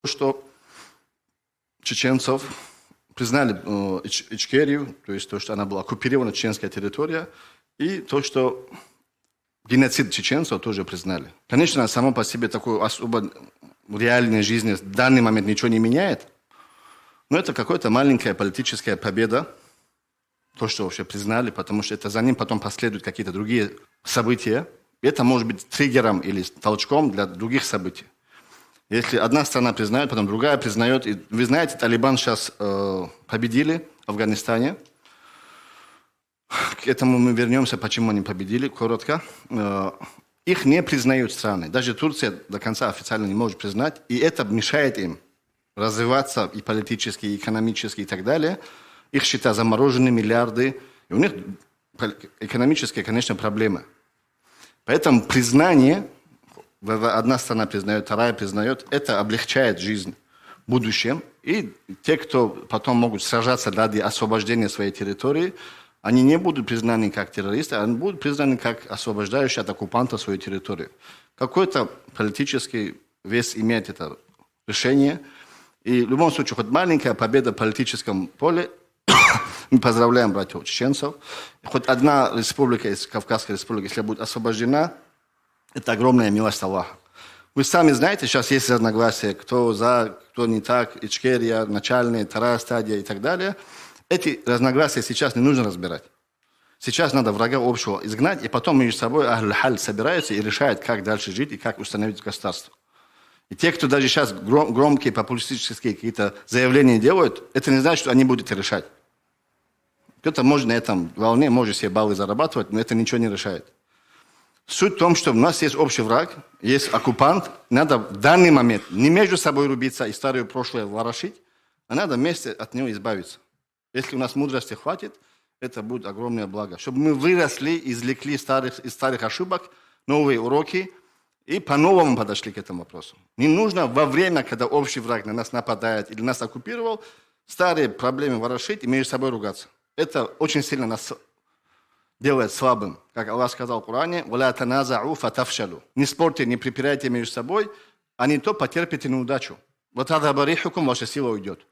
Что чеченцев признали Ичкерию, то есть то, что она была оккупирована, чеченская территория, и то, что геноцид чеченцев тоже признали. Конечно, само по себе такой особо в реальной жизни в данный момент ничего не меняет, но это какая-то маленькая политическая победа, то, что вообще признали, потому что это за ним потом последуют какие-то другие события. И это может быть триггером или толчком для других событий. Если одна страна признает, потом другая признает. И вы знаете, Талибан сейчас победили в Афганистане. К этому мы вернемся, почему они победили, коротко. Их не признают страны. Даже Турция до конца официально не может признать. И это мешает им развиваться и политически, и экономически, и так далее. Их счета заморожены, миллиарды. И у них экономические, конечно, проблемы. Поэтому признание, одна страна признает, вторая признает, это облегчает жизнь в будущем. И те, кто потом могут сражаться ради освобождения своей территории, они не будут признаны как террористы, они будут признаны как освобождающие от оккупанта свою территорию. Какой-то политический вес имеет это решение. И в любом случае, хоть маленькая победа в политическом поле, мы поздравляем братьев чеченцев. Хоть одна республика из Кавказской республики, если будет освобождена, это огромная милость Аллаха. Вы сами знаете, сейчас есть разногласия, кто за, кто не так, Ичкерия, начальная, вторая стадия и так далее. Эти разногласия сейчас не нужно разбирать. Сейчас надо врага общего изгнать, и потом между собой Ахль-Халь собираются и решают, как дальше жить и как установить государство. И те, кто даже сейчас громкие популистические какие-то заявления делают, это не значит, что они будут это решать. Кто-то может на этом волне, может себе баллы зарабатывать, но это ничего не решает. Суть в том, что у нас есть общий враг, есть оккупант. Надо в данный момент не между собой рубиться и старое прошлое ворошить, а надо вместе от него избавиться. Если у нас мудрости хватит, это будет огромное благо. Чтобы мы выросли, извлекли из старых ошибок новые уроки и по-новому подошли к этому вопросу. Не нужно во время, когда общий враг на нас нападает или нас оккупировал, старые проблемы ворошить и между собой ругаться. Это очень сильно нас делает слабым. Как Аллах сказал в Коране, «Валя таназау фатафшалу». Не спорьте, не препирайте между собой, а не то потерпите неудачу. Вот тогда барихукум, ваша сила уйдет.